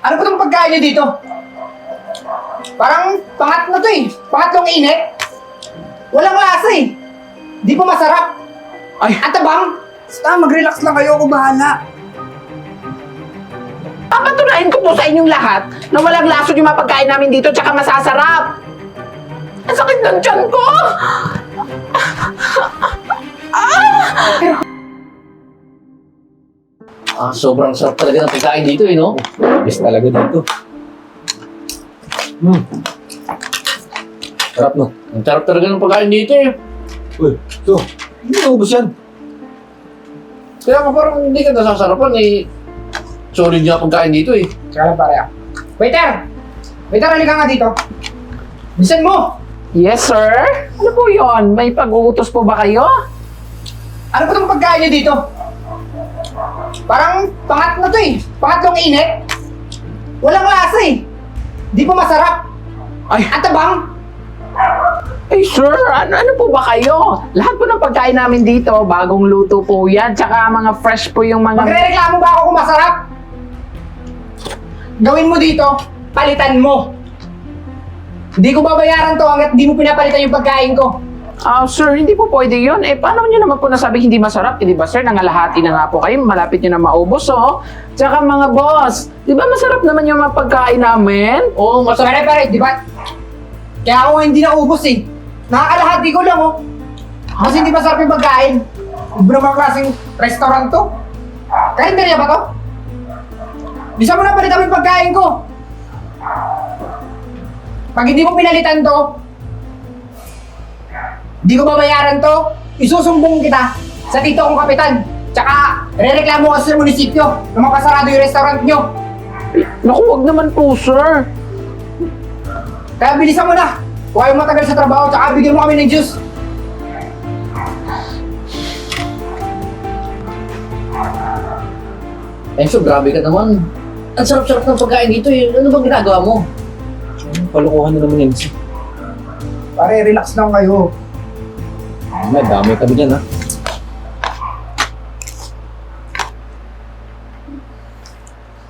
Ano ba itong pagkain niyo dito? Parang pangat na to eh. Pangatlong init. Walang lasa eh. Di pa masarap. Ay! At tabang. Basta mag-relax lang kayo, ako bahala. Papatunayan ko po sa inyong lahat na walang lason yung mga pagkain namin dito tsaka masasarap. Ang sakit ng tiyan ko! Sobrang sarap talaga ng pagkain dito eh, no? Best talaga dito. Sarap, no? Ang sarap talaga ng pagkain dito eh. Uy, ito. Hindi naubos yan. Kaya pa parang hindi ka nasasarapan eh. Solid nga pagkain dito eh. Tsaka lang pare ah. Waiter! Waiter, halika nga dito. Bisan mo! Yes, sir? Ano po yon? May pag-uutos po ba kayo? Ano ba itong pagkain niyo dito? Parang pangat na to eh. Pangatlong init. Walang lasa eh. Di pa masarap. Ay! At tabang. Ay, sir, ano po ba kayo? Lahat po ng pagkain namin dito, bagong luto po yan. Tsaka mga fresh po yung mga... Magre-reklamo ba ako kung masarap? Gawin mo dito, palitan mo. Hindi ko babayaran to hanggat di mo pinapalitan yung pagkain ko. Sir, hindi po pwede yun. Paano nyo naman po nasabi hindi masarap? Di ba, sir? Nangalahati na nga po kayo. Malapit nyo na maubos, oh. Tsaka mga boss, di ba masarap naman yung mga pagkain namin? Oo, masarap. Pare, di ba? Kaya ako nga hindi naubos eh. Nakakalahati ko lang oh. Kasi hindi masarap yung pagkain. Ibang mga klaseng restaurant to. Karinderya ba to? Bisa mo na palitan mo yung pagkain ko. Pag hindi mo pinalitan to, di ko babayaran to, isusumbong kita sa tito kong kapitan. Tsaka, re-reklamo ko sa munisipyo na mapasarado yung restaurant nyo. Naku, wag naman po, sir. Kaya bilisan mo na. Kung ayaw matagal sa trabaho, tsaka bigyan mo kami ng juice. Enzo, grabe ka naman. Ang sarap-sarap ng pagkain dito eh. Ano bang ginagawa mo? Palukuhan na naman yan. Pare, relax lang kayo. May dami kami dyan, ha?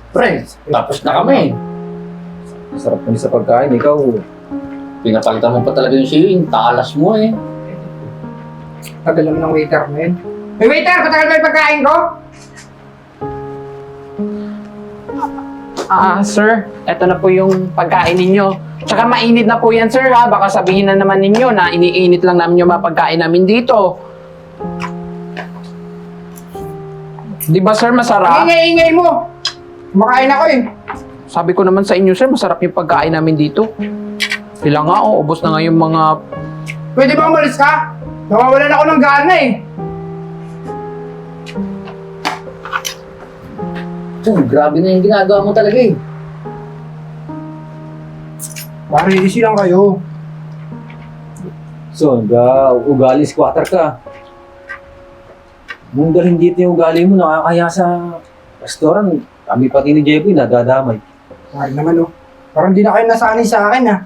Friends, tapos na kami. Sarap kami sa pagkain. Ikaw, Pinapalitan mo pa talaga yung siling. Talas mo eh. Tagal naman ng waiter na yun. Hey waiter, patagal ba yung pagkain ko? Sir, eto na po yung pagkain ninyo. Tsaka mainit na po yan, sir, ha? Baka sabihin na naman ninyo na iniinit lang namin yung mga pagkain namin dito. Di ba, sir, masarap? Ingay-ingay mo. Makain ako eh. Sabi ko naman sa inyo, sir, masarap yung pagkain namin dito. Sila nga, oh, ubos na nga yung mga... Pwede ba umalis ka? Nawawalan ako ng gana eh. Grabe na yung ginagawa mo talaga eh. Pare, easy lang kayo. so, ugali squatter ka. Nung dalhin dito yung ugali mo, nakakaya sa restaurant. Kami pati ni Jeboy, nadadamay. Pare naman oh. Parang di na kayo nasanay sa akin ah.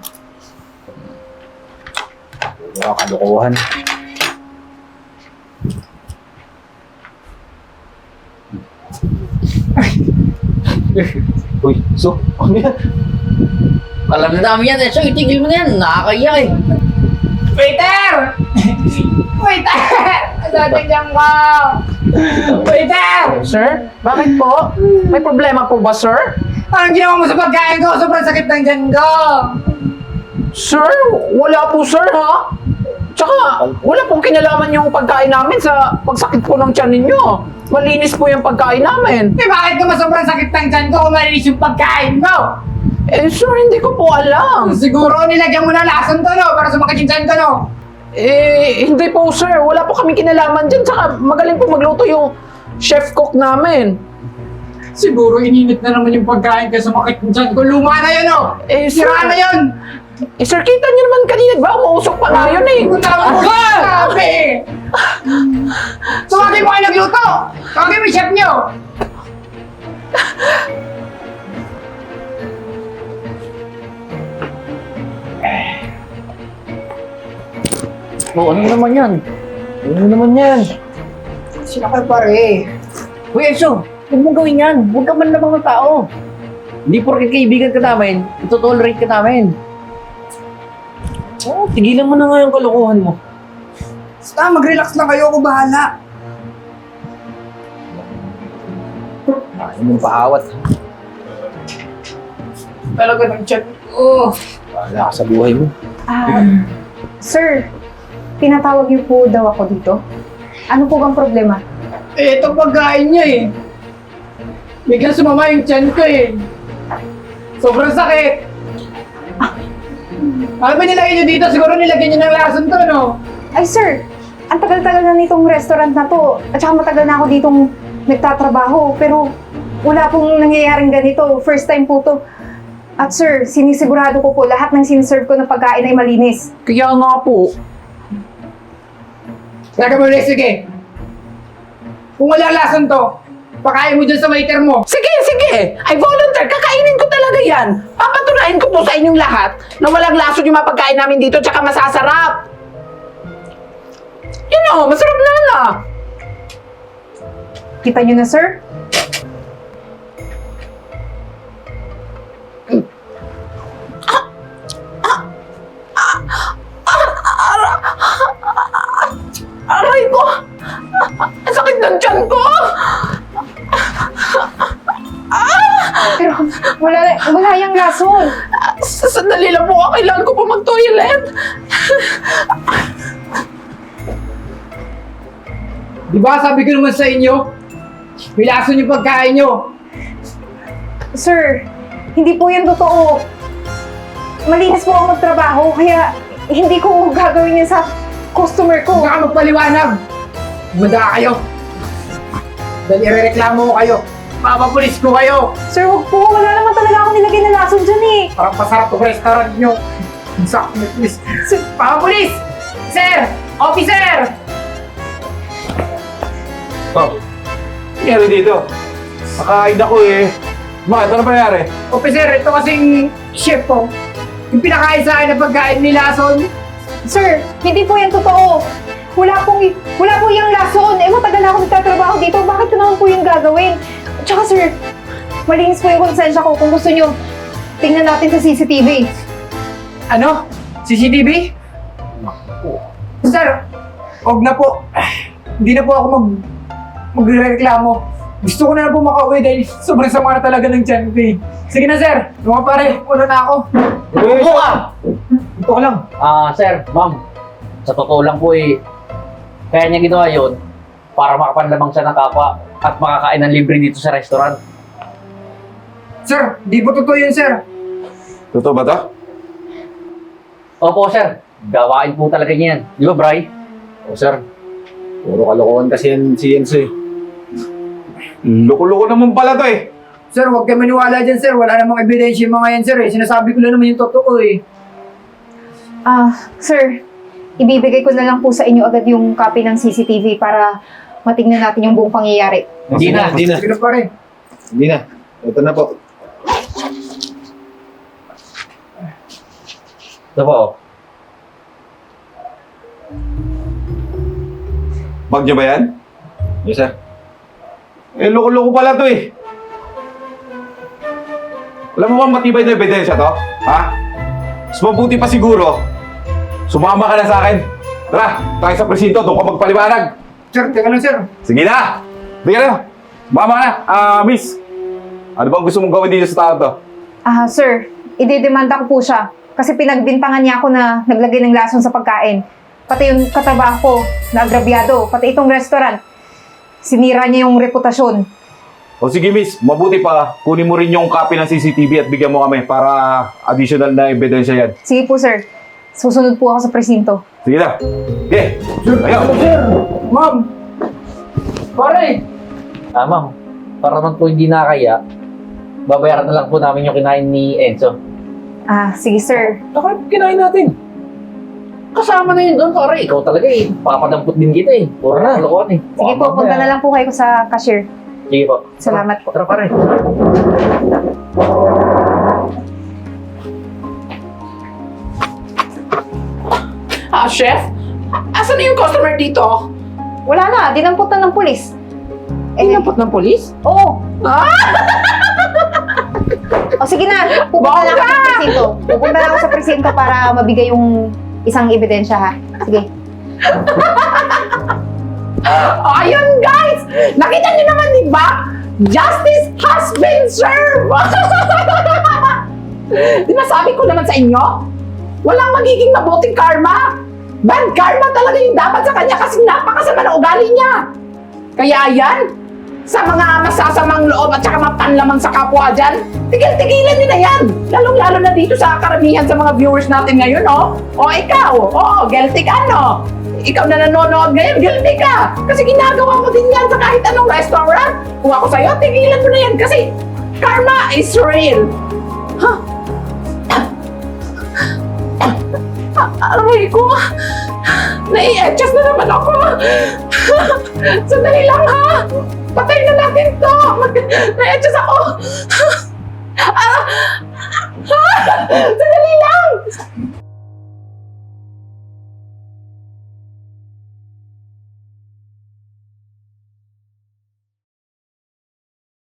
Kalokohan. Uy, so, ano yan? Alam na namin yan eh. So, itigil mo na yan. Nakakaya eh. Waiter! Waiter! Dating ko! Waiter! Sir, bakit po? May problema po ba, sir? Anong ginawa mo sa pagkain ko? Sobrang sakit ng tiyan ko! Sir, wala po, sir, ha? Tsaka, wala pong kinalaman yung pagkain namin sa pagsakit po ng tiyan ninyo. Malinis po yung pagkain namin. Eh bakit naman sobrang sakit ng tiyan ko kung malinis yung pagkain ko? Sir, hindi ko po alam. Siguro nilagyan mo na lason to no? Para sumakit yung tiyan ko no? Hindi po, sir. Wala po kami kinalaman dyan. Tsaka, magaling po magluto yung chef cook namin. Siguro ininit na naman yung pagkain kaya sumakit yung tiyan ko. Luma na yun no? Sir, Sira na yun! sir, kita niyo naman kanina, di ba? Umuusok pa nga yun eh. Tama mo sabi! Sumagay mo kayo nagluto! Tawagin mo yung chef nyo! Oh, ano naman yan? Ano naman yan? Sila kayo pare. Uy, Enzo, huwag mong gawin yan. Huwag ka man lamang ng tao. Hindi porket kaibigan ka namin, ito-tolerate ka namin. Oo, tigilan mo na nga yung kalokohan mo. Basta mag-relax lang kayo, ako bahala. Ayaw mong paawat. Talaga ng chat ko. Bahala ka sa buhay mo. Sir, pinatawag niyo po daw ako dito. Ano po bang problema? Eh, itong pagkain niya eh. Biglang sumama yung chan ko eh. Sobrang sakit. Ano ba nilagay niyo dito? Siguro nilagyan niyo ng lason to, no? Ay sir, ang tagal-tagal na nitong restaurant na to. At saka matagal na ako ditong nagtatrabaho. Pero wala pong nangyayaring ganito. First time po to. At sir, sinisigurado ko po lahat ng siniserve ko na pagkain ay malinis. Kaya nga po. Teka mo ulit, sige. Kung wala lason to, pakain mo dyan sa waiter mo. Sige, sige! I volunteer! Kakainin ko talaga yan! Papatunayan ko po sa inyong lahat na walang lason yung mapagkain namin dito tsaka masasarap! Yan o, masarap naman ah! Kita niyo na sir? Aray ko! Ang sakit ng tiyan ko! Pero wala yung lason. Sandali lang po, kailangan ko po mag-toilet. Di ba sabi ko naman sa inyo, may lason yung pagkain nyo. Sir, hindi po yan totoo. Malinis po ako magtrabaho, kaya hindi ko gagawin yan sa customer ko. Huwag ka magpaliwanag. Manda kayo. Dahil irereklamo ko kayo. Papapulis ko kayo. Sir, wag po. Wala naman talaga ako nilagay na lason dyan eh. Parang pasarap tong restaurant nyo. Sakit, please. Papapulis! Sir! Officer! Oh, nangyari dito. Nakain ako eh. Bakit? Ano nangyari? Officer, ito kasing chef ko. Yung pinakain sa akin na pagkain ni Lason. Sir, hindi po yan totoo. Wala po yung lason. Eh, matagal na ako nagtatrabaho dito. Bakit ko naman po yung gagawin? Tsaka sir, malinis po yung konsensya ko. Kung gusto nyo, tingnan natin sa CCTV. Ano? CCTV? Sir, huwag na po. Hindi na po ako magreklamo. Gusto ko na po makauwi dahil sobrang sama na talaga ng tiyan ko eh. Sige na sir, mga pare, wala na ako. Upo ka! Ito ka lang. Sir, ma'am, sa totoo lang po eh, kaya niya ginawa yun para makapanlamang siya ng kapwa at makakain ng libre dito sa restaurant. Sir, di po totoo yun sir. Totoo ba to? Opo, sir. Gawain po talaga niyan. Di ba, Bri? O sir, puro kalokohan kasi yan si Enzo eh. Loko-loko naman pala to eh. Sir, huwag kayo maniwala dyan sir. Wala namang ebidensya yung mga yan sir eh. Sinasabi ko lang naman yung totoo eh. Sir, ibibigay ko na lang po sa inyo agad yung copy ng CCTV para matingnan natin yung buong pangyayari. Hindi na. Hindi na. Sige na pare. Hindi na. Ito na po. Ito po. Bag niya ba yan? Yes sir. Eh, loko-loko pala to eh. Alam mo ba matibay na ebidensya to? Ha? Mas mabuti pa siguro, sumama ka na sa akin. Tara, tayo sa presinto, doon ka magpaliwanag. Sir, teka lang sir. Sige na! Sige na! Sumama ka na. Miss, ano bang gusto mong gawin dito sa tao to? Sir, idedemanda ko po siya. Kasi pinagbintangan niya ako na naglagay ng lason sa pagkain. Pati yung katrabaho ko, naagrabyado. Pati itong restaurant. Sinira niya yung reputasyon. O sige miss, mabuti pa, kunin mo rin yung copy ng CCTV at bigyan mo kami para additional na ebidensya yan. Sige po, sir. Susunod po ako sa presinto. Sige na. Okay. Ayaw. Sir, ma'am. Pare. Ma'am, para naman po hindi nakakaya, babayaran na lang po namin yung kinain ni Enzo. Sige, sir. Saka kinain natin. Kasama na yun doon, pare. Ikaw talaga eh. Papadampot din kita eh. Puro na. Kalokohan eh. Sige po, punta na lang po kayo sa cashier. Sige po. Salamat po. Tara, pare. Chef? Asan na yung customer dito? Wala na, dinampot na ng pulis. Inapot ng polis? Oo. O sige na, pupunta na ako sa presinto. Pupunta na ako sa presinto para mabigay yung isang ebidensya ha. Sige. Ayun guys! Nakita niyo naman, di ba? Justice has been served! Di ba sabi ko naman sa inyo? Walang magiging mabuting karma! Bad karma talaga yung dapat sa kanya kasi napakasama ng ugali niya! Kaya yan, sa mga masasamang loob at saka mapanlamang sa kapwa dyan, tigil-tigilan nyo na yan! Lalong-lalo na dito sa karamihan sa mga viewers natin ngayon, oh! O ikaw, guilty ka, no? Ikaw na nanonood ngayon, guilty ka! Kasi ginagawa mo din yan sa kahit anong restaurant. Kung ako sa'yo, tigilan mo na yan kasi karma is real! Aray ko! Nai-adjust na naman ako! Sandali lang ha! Patay na natin to! Nai-adjust ako! Sandali lang!